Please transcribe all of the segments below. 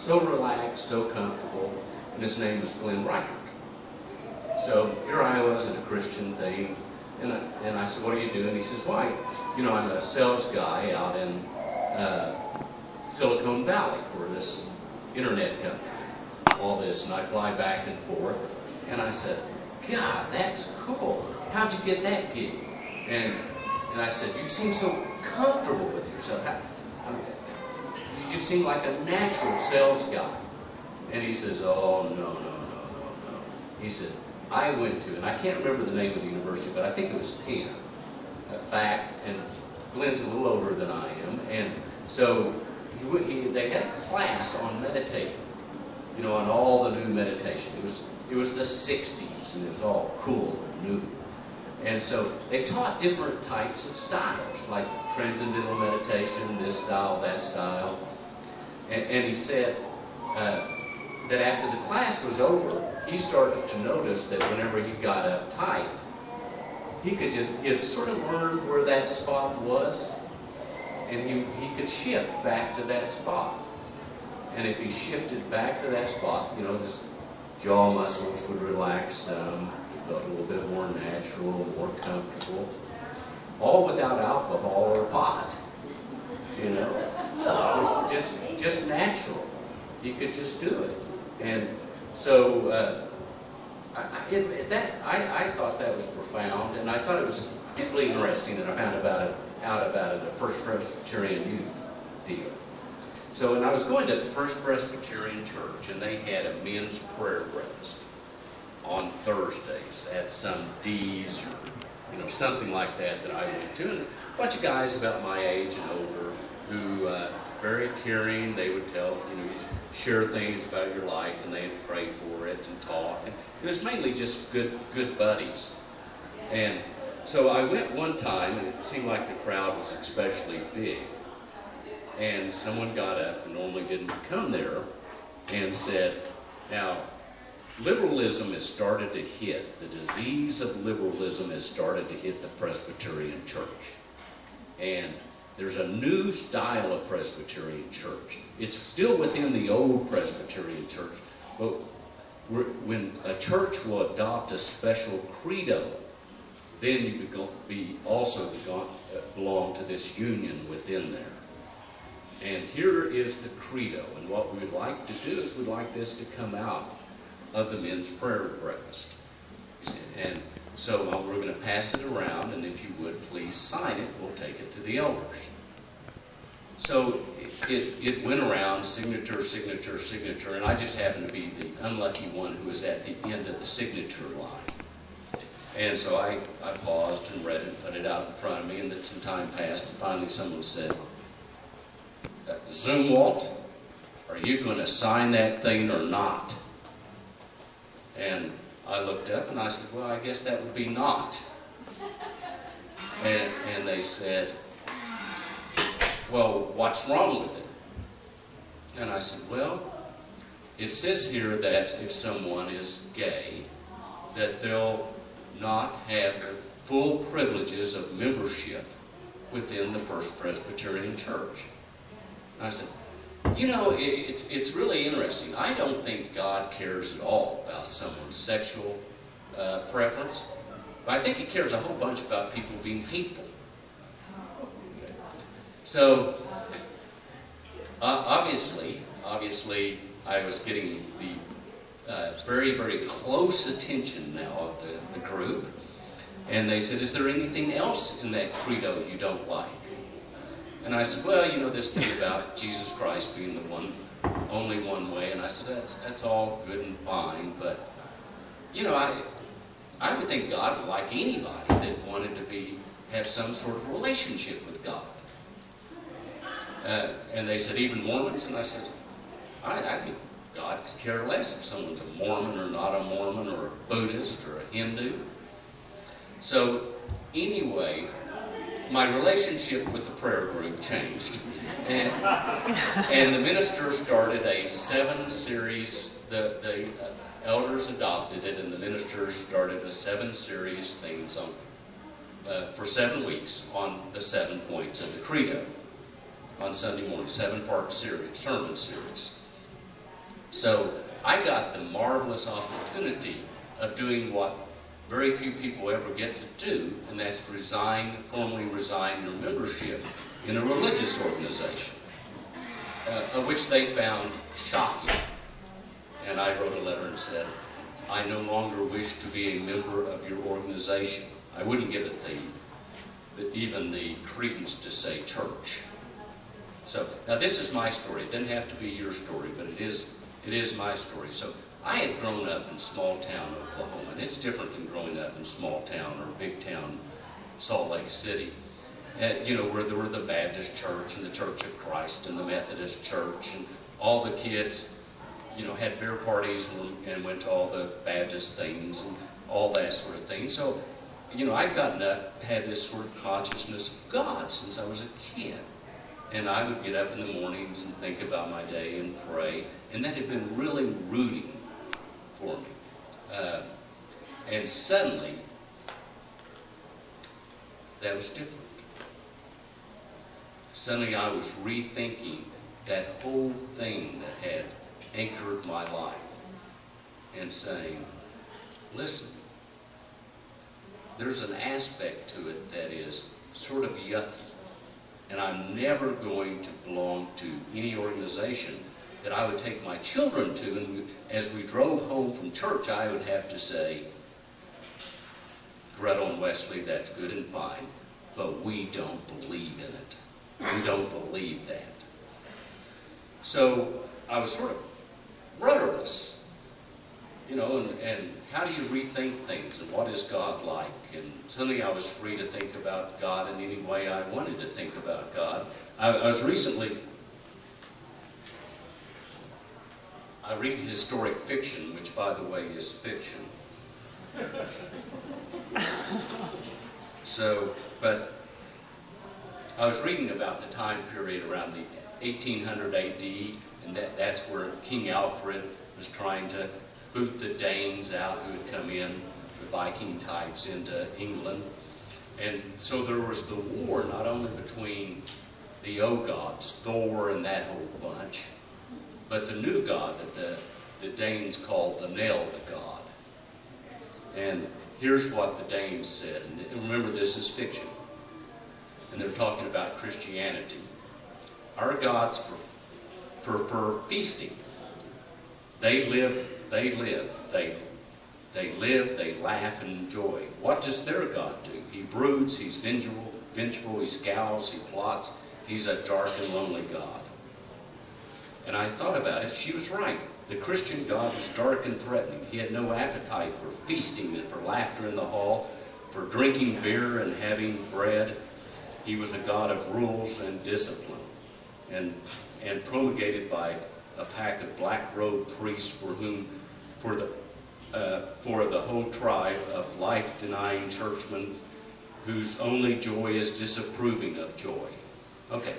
so relaxed, so comfortable, and his name was Glenn Reichert. So here I was at a Christian thing, and I said, what are you doing? He says, why? You know, I'm a sales guy out in Silicon Valley for this internet company. All this, and I fly back and forth. And I said, God, that's cool. How'd you get that gig? And I said, you seem so comfortable with yourself. You just seem like a natural sales guy. And he says, oh, no. He said, I went to, and I can't remember the name of the university, but I think it was Penn, back, and Glenn's a little older than I am, and so they had a class on meditating, you know, on all the new meditation. It was the 60s, and it was all cool and new. And so they taught different types of styles, like transcendental meditation, this style, that style. And he said that after the class was over, he started to notice that whenever he got uptight, he sort of learned where that spot was, and he could shift back to that spot. And if he shifted back to that spot, you know, his jaw muscles would relax some, felt a little bit more natural, more comfortable, all without alcohol or pot, you know, just natural. He could just do it. And so I thought that was profound, and I thought it was particularly interesting that I found out about it at First Presbyterian Youth deal. So when I was going to the First Presbyterian Church, and they had a men's prayer breakfast on Thursdays at some D's or, you know, something like that I went to, and a bunch of guys about my age and older who very caring. They would tell, you know, you share things about your life, and they'd pray for it and talk. And it was mainly just good buddies. And so I went one time, and it seemed like the crowd was especially big. And someone got up, and normally didn't come there, and said, now, liberalism has started to hit, the disease of liberalism has started to hit the Presbyterian Church. And there's a new style of Presbyterian church. It's still within the old Presbyterian church, but when a church will adopt a special credo, then you belong to this union within there. And here is the credo, and what we would like to do is we'd like this to come out of the men's prayer breakfast. And so we're going to pass it around, and if you would please sign it, we'll take it to the elders. So it went around, signature, signature, signature, and I just happened to be the unlucky one who was at the end of the signature line. And so I paused and read it, put it out in front of me, and then some time passed, and finally someone said, Zumwalt, are you going to sign that thing or not? And I looked up and I said, well, I guess that would be not. And they said, well, what's wrong with it? And I said, well, it says here that if someone is gay, that they'll not have the full privileges of membership within the First Presbyterian Church. And I said, you know, it's really interesting. I don't think God cares at all about someone's sexual preference, but I think He cares a whole bunch about people being hateful. Okay. So, obviously, I was getting the very, very close attention now of the group, and they said, is there anything else in that credo you don't like? And I said, well, you know, this thing about Jesus Christ being the only one way. And I said, that's all good and fine, but, you know, I would think God would like anybody that wanted to have some sort of relationship with God. And they said, even Mormons? And I said, I think God could care less if someone's a Mormon or not a Mormon or a Buddhist or a Hindu. So, anyway, my relationship with the prayer group changed. And the minister started a 7-series, the elders adopted it, and the minister started a 7-series things for 7 weeks on the 7 points of the credo on Sunday morning, 7-part series, sermon series. So I got the marvelous opportunity of doing what very few people ever get to do, and that's formally resign your membership in a religious organization, of which they found shocking. And I wrote a letter and said, I no longer wish to be a member of your organization. I wouldn't give it even the credence to say church. So now this is my story. It doesn't have to be your story, but it is my story. So I had grown up in small town Oklahoma, and it's different than growing up in small town or big town Salt Lake City. You know, where there were the Baptist church and the Church of Christ and the Methodist church, and all the kids, you know, had beer parties and went to all the Baptist things and all that sort of thing. So, you know, I'd gotten up, had this sort of consciousness of God since I was a kid. And I would get up in the mornings and think about my day and pray. And that had been really rooting for me. And suddenly, that was different. Suddenly I was rethinking that whole thing that had anchored my life and saying, listen, there's an aspect to it that is sort of yucky, and I'm never going to belong to any organization that I would take my children to, and as we drove home from church, I would have to say, Greta and Wesley, that's good and fine, but we don't believe in it. We don't believe that. So I was sort of rudderless, you know, and how do you rethink things, and what is God like? And suddenly I was free to think about God in any way I wanted to think about God. I was recently, I read historic fiction, which by the way is fiction. So, but I was reading about the time period around the 1800 AD, and that's where King Alfred was trying to boot the Danes out who had come in, the Viking types, into England. And so there was the war not only between the old gods, Thor and that whole bunch, but the new god that the Danes called the nailed god. And here's what the Danes said, and remember this is fiction, and they're talking about Christianity. Our gods prefer feasting. They live, they laugh and enjoy. What does their God do? He broods, he's vengeful, he scowls, he plots. He's a dark and lonely God. And I thought about it, she was right. The Christian God was dark and threatening. He had no appetite for feasting and for laughter in the hall, for drinking beer and having bread. He was a God of rules and discipline, and promulgated by a pack of black-robed priests for the whole tribe of life-denying churchmen whose only joy is disapproving of joy. Okay,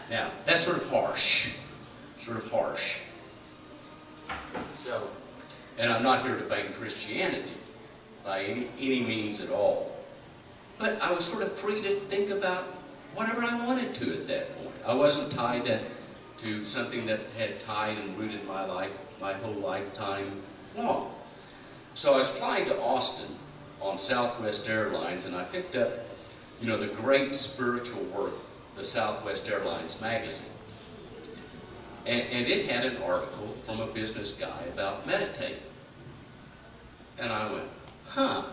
now that's sort of harsh. So, and I'm not here to bang Christianity by any means at all. But I was sort of free to think about whatever I wanted to at that point. I wasn't tied to something that had tied and rooted my life, my whole lifetime long. So I was flying to Austin on Southwest Airlines, and I picked up, you know, the great spiritual work, the Southwest Airlines magazine. And it had an article from a business guy about meditating. And I went, huh,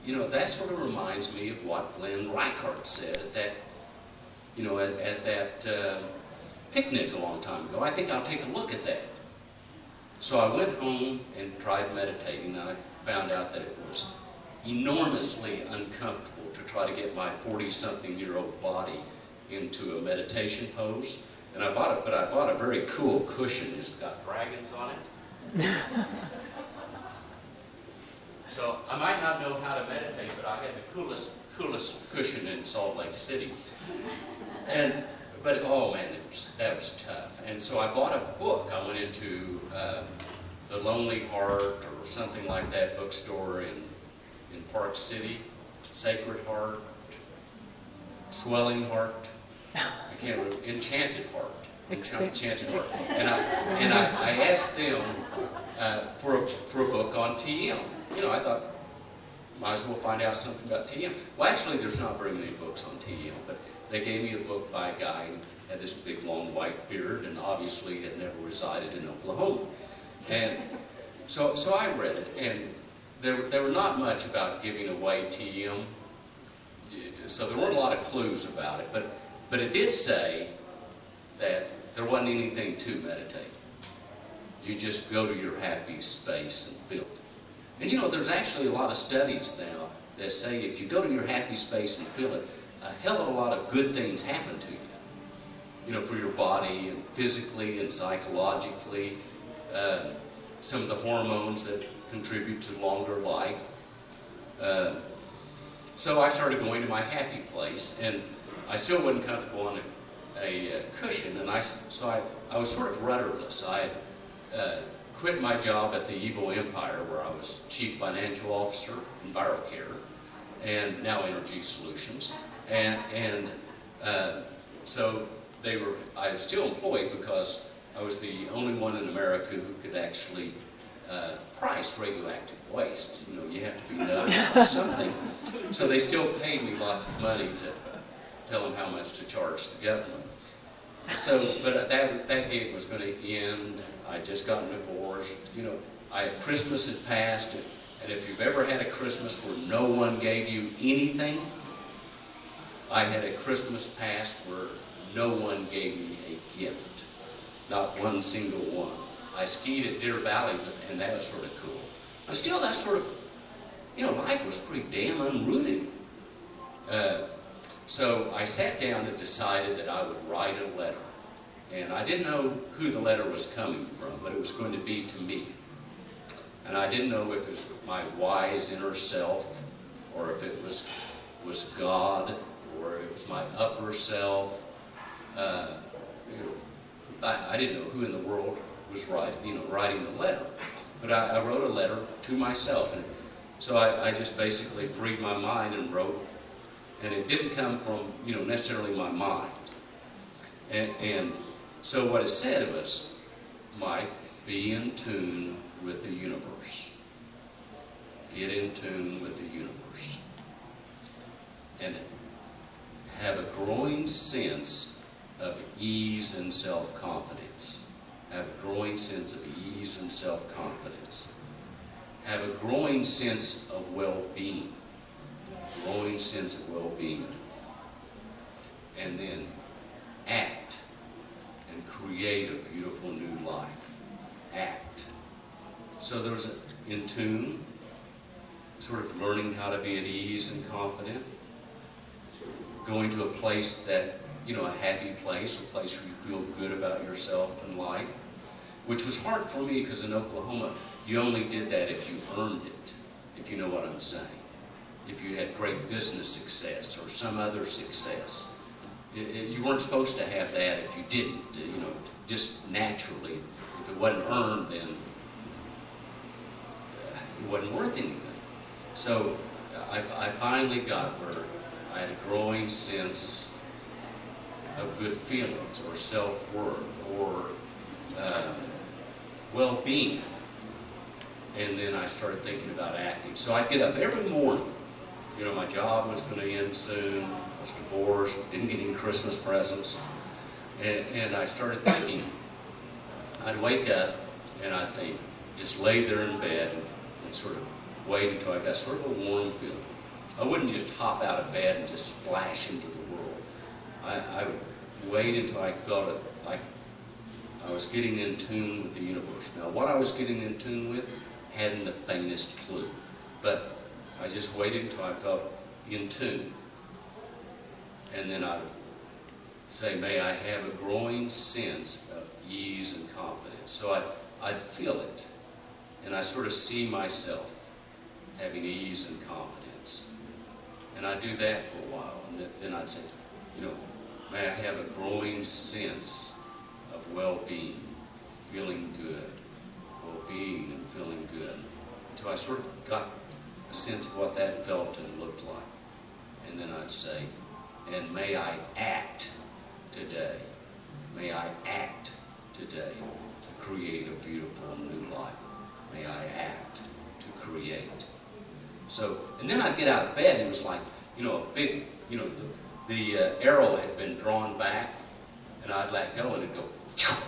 you know, that sort of reminds me of what Glenn Reichhardt said at that, you know, at that picnic a long time ago. I think I'll take a look at that. So I went home and tried meditating, and I found out that it was enormously uncomfortable to try to get my 40-something-year-old body into a meditation pose. And I bought a very cool cushion. It's got dragons on it. So I might not know how to meditate, but I had the coolest cushion in Salt Lake City. But oh man, that was tough. And so I bought a book. I went into the Lonely Heart or something like that bookstore in Park City, Sacred Heart, Swelling Heart, I can't remember, Enchanted Heart. Enchanted Heart. And I asked them for a book on TM. You know, I thought, might as well find out something about TM. Well, actually, there's not very many books on TM, but they gave me a book by a guy who had this big, long, white beard, and obviously had never resided in Oklahoma. And so I read it, and there were not much about giving away TM, so there weren't a lot of clues about it, but it did say that there wasn't anything to meditate. You just go to your happy space and feel it. And you know, there's actually a lot of studies now that say if you go to your happy space and feel it, a hell of a lot of good things happen to you. You know, for your body, and physically and psychologically. Some of the hormones that contribute to longer life. So I started going to my happy place, and I still wasn't comfortable on a cushion, and so I was sort of rudderless. I quit my job at the Evil Empire, where I was Chief Financial Officer in EnviroCare, and now Energy Solutions, and so I was still employed because I was the only one in America who could actually price radioactive waste. You know, you have to be nuts or something. So they still paid me lots of money to tell them how much to charge the government. So, but that gig was going to end. I just gotten divorced. You know, Christmas had passed, and if you've ever had a Christmas where no one gave you anything, I had a Christmas past where no one gave me a gift. Not one single one. I skied at Deer Valley, and that was sort of cool. But still, that sort of, you know, life was pretty damn unrooted. So I sat down and decided that I would write a letter. And I didn't know who the letter was coming from, but it was going to be to me. And I didn't know if it was my wise inner self, or if it was God, or it was my upper self. You know, I didn't know who in the world was writing the letter. But I wrote a letter to myself. And so I just basically freed my mind and wrote. And it didn't come from, you know, necessarily my mind. And so what it said was, Mike, be in tune with the universe. Get in tune with the universe. And have a growing sense of ease and self-confidence. Have a growing sense of ease and self-confidence. Have a growing sense of well-being. Growing sense of well-being. And then act and create a beautiful new life. Act. So there's in tune, sort of learning how to be at ease and confident. Going to a place that, you know, a happy place, a place where you feel good about yourself and life, which was hard for me because in Oklahoma, you only did that if you earned it, if you know what I'm saying. If you had great business success or some other success. You weren't supposed to have that if you didn't, you know, just naturally. If it wasn't earned, then it wasn't worth anything. So I finally got where I had a growing sense of good feelings or self-worth or well-being. And then I started thinking about acting. So I'd get up every morning. You know, my job was going to end soon. I was divorced, didn't get any Christmas presents. And I started thinking, I'd wake up and I'd think, just lay there in bed and sort of wait until I got sort of a warm feeling. I wouldn't just hop out of bed and just splash into the world. I would wait until I felt it like I was getting in tune with the universe. Now, what I was getting in tune with, hadn't the faintest clue. But I just waited until I felt in tune. And then I would say, may I have a growing sense of ease and confidence. So I'd feel it. And I sort of see myself having ease and confidence. And I'd do that for a while. And then I'd say, you know, may I have a growing sense of well-being, feeling good. Well-being and feeling good. Until I sort of got a sense of what that felt and looked like. And then I'd say, and may I act today may I act today to create a beautiful new life. May I act to create. So, and then I'd get out of bed, and it was like, you know, a big, you know, the arrow had been drawn back, and I'd let go, and it'd go, phew.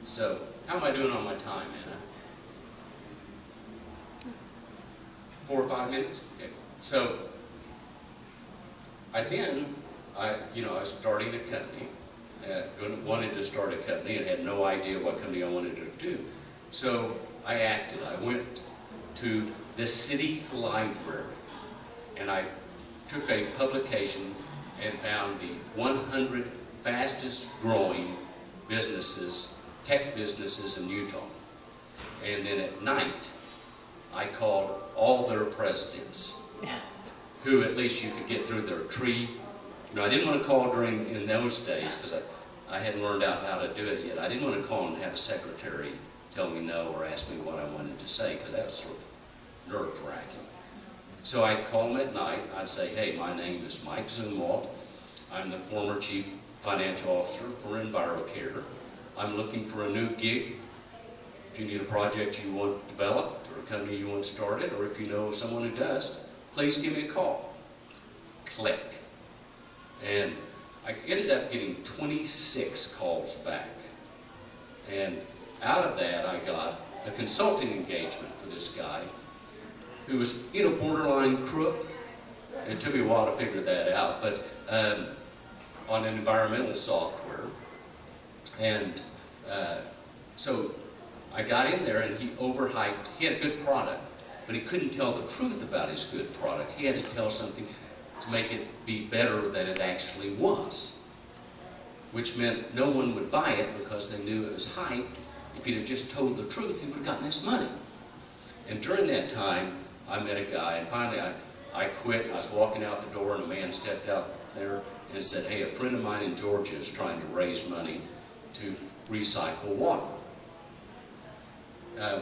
So, how am I doing on my time, Anna? 4 or 5 minutes? Okay. So, I was starting a company, wanted to start a company, and had no idea what company I wanted to do. So, I acted. I went to the city library, and I took a publication and found the 100 fastest growing businesses, tech businesses in Utah. And then at night, I called all their presidents, who at least you could get through their tree. You know, I didn't want to call in those days, because I hadn't learned out how to do it yet. I didn't want to call and have a secretary tell me no or ask me what I wanted to say, because that was sort of nerve-wracking. So I'd call them at night. I'd say, hey, my name is Mike Zumwalt. I'm the former Chief Financial Officer for EnviroCare. I'm looking for a new gig. If you need a project you want developed, or a company you want started, or if you know someone who does, please give me a call. Click. And I ended up getting 26 calls back. And out of that, I got a consulting engagement for this guy who was, you know, borderline crook. It took me a while to figure that out, but on an environmental software. And so I got in there, and he overhyped. He had a good product, but he couldn't tell the truth about his good product. He had to tell something to make it be better than it actually was, which meant no one would buy it because they knew it was hyped. If he'd have just told the truth, he would have gotten his money. And during that time, I met a guy, and finally I quit. I was walking out the door, and a man stepped out there and said, hey, a friend of mine in Georgia is trying to raise money to recycle water.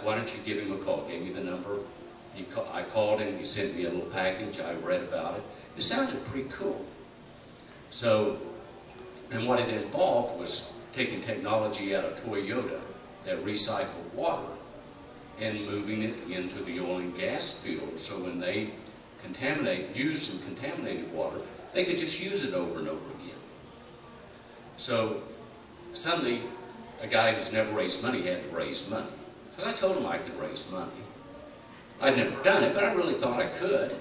Why don't you give him a call? Gave me the number. I called him. He sent me a little package. I read about it. It sounded pretty cool. So, and what it involved was taking technology out of Toyota that recycled water and moving it into the oil and gas field, so when they use some contaminated water, they could just use it over and over again. So suddenly, a guy who's never raised money had to raise money. Because I told him I could raise money. I'd never done it, but I really thought I could.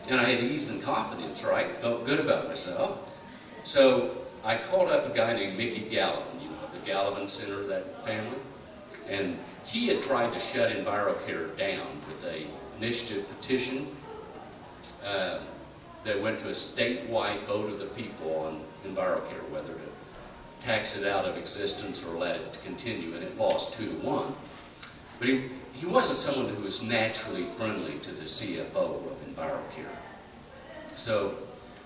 And I had ease and confidence, right? Felt good about myself. So I called up a guy named Mickey Gallivan, you know, the Gallivan Center, that family. And he had tried to shut EnviroCare down with an initiative petition that went to a statewide vote of the people on EnviroCare, whether to tax it out of existence or let it continue, and it lost 2-1. But he wasn't someone who was naturally friendly to the CFO of EnviroCare. So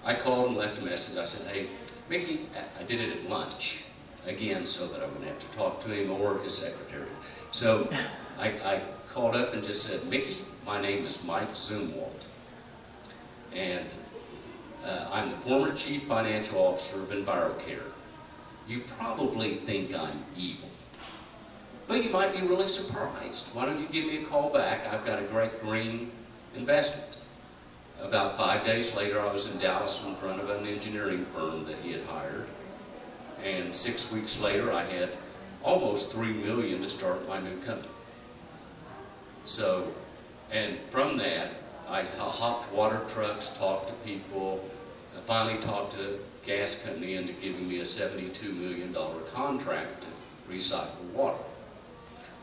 I called and left a message. I said, hey, Mickey, I did it at lunch, again, so that I wouldn't have to talk to him or his secretary. So I called up and just said, Mickey, my name is Mike Zumwalt, and I'm the former Chief Financial Officer of EnviroCare. You probably think I'm evil, but you might be really surprised. Why don't you give me a call back? I've got a great green investment. About 5 days later, I was in Dallas in front of an engineering firm that he had hired, and 6 weeks later, I had almost $3 million to start my new company. So, and from that, I hopped water trucks, talked to people. I finally talked to a gas company into giving me a $72 million contract to recycle water.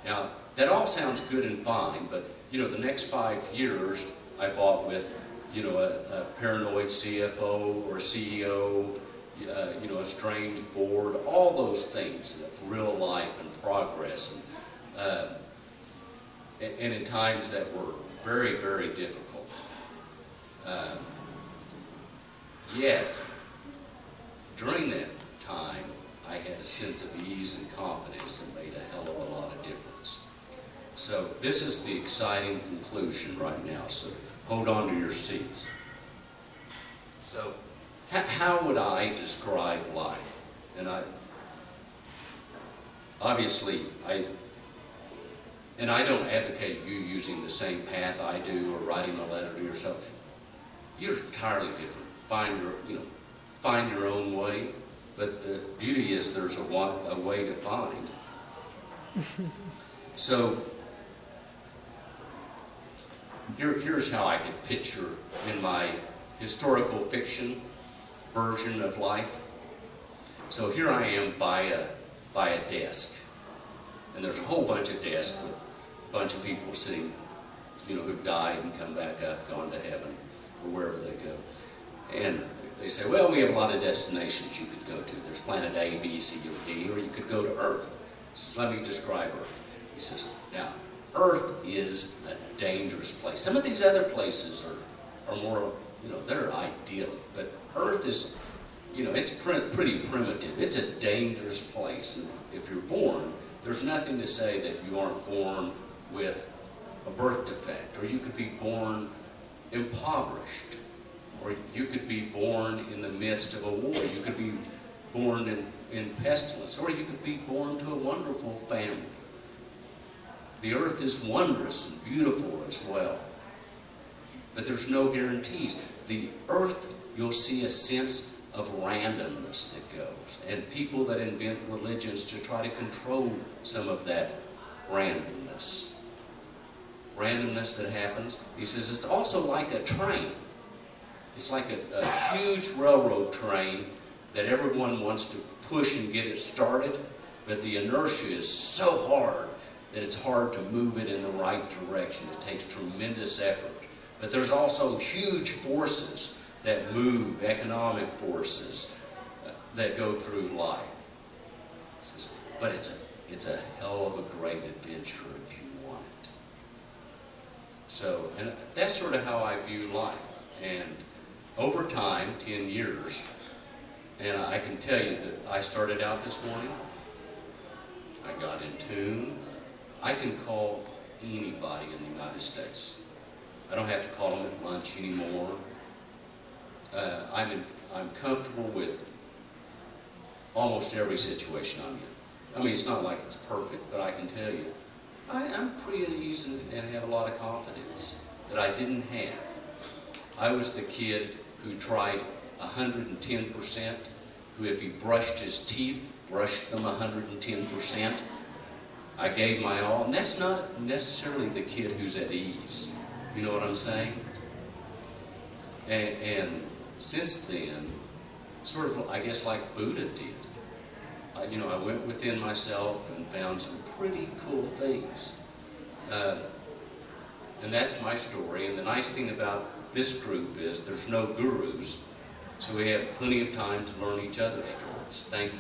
Now, that all sounds good and fine, but, you know, the next 5 years, I fought with, you know, a paranoid CFO or CEO, you know, a strange board, all those things, real life and progress, and in times that were very, very difficult. Yet, during that time, I had a sense of ease and confidence that made a hell of a lot of difference. So this is the exciting conclusion right now, so hold on to your seats. So how would I describe life? And obviously, I don't advocate you using the same path I do or writing a letter to yourself. You're entirely different. Find your own way. But the beauty is there's a way to find. So here's how I could picture in my historical fiction version of life. So here I am by a desk, and there's a whole bunch of desks with a bunch of people sitting, who've died and come back up, gone to heaven, or wherever they go. And they say, well, we have a lot of destinations you could go to. There's planet A, B, C, or D, or you could go to Earth. He says, let me describe Earth. He says, now, Earth is a dangerous place. Some of these other places are more, they're idyllic, but Earth is, it's pretty primitive. It's a dangerous place. And if you're born, there's nothing to say that you aren't born with a birth defect, or you could be born impoverished, or you could be born in the midst of a war. You could be born in pestilence, or you could be born to a wonderful family. The earth is wondrous and beautiful as well. But there's no guarantees. The earth, you'll see a sense of randomness that goes. And people that invent religions to try to control some of that randomness. Randomness that happens. He says it's also like a train. It's like a huge railroad train that everyone wants to push and get it started, but the inertia is so hard that it's hard to move it in the right direction. It takes tremendous effort. But there's also huge forces that move, economic forces that go through life. But it's a hell of a great adventure if you want it. So, and that's sort of how I view life. And over time, 10 years, and I can tell you that I started out this morning, I got in tune. I can call anybody in the United States. I don't have to call them at lunch anymore. I'm comfortable with almost every situation I'm in. I mean, it's not like it's perfect, but I can tell you, I'm pretty at ease and have a lot of confidence that I didn't have. I was the kid who tried 110%, who if he brushed his teeth, brushed them 110%. I gave my all, and that's not necessarily the kid who's at ease. You know what I'm saying? And since then, sort of, I guess, like Buddha did, I went within myself and found some pretty cool things. And that's my story. And the nice thing about this group is there's no gurus, so we have plenty of time to learn each other's stories. Thank you.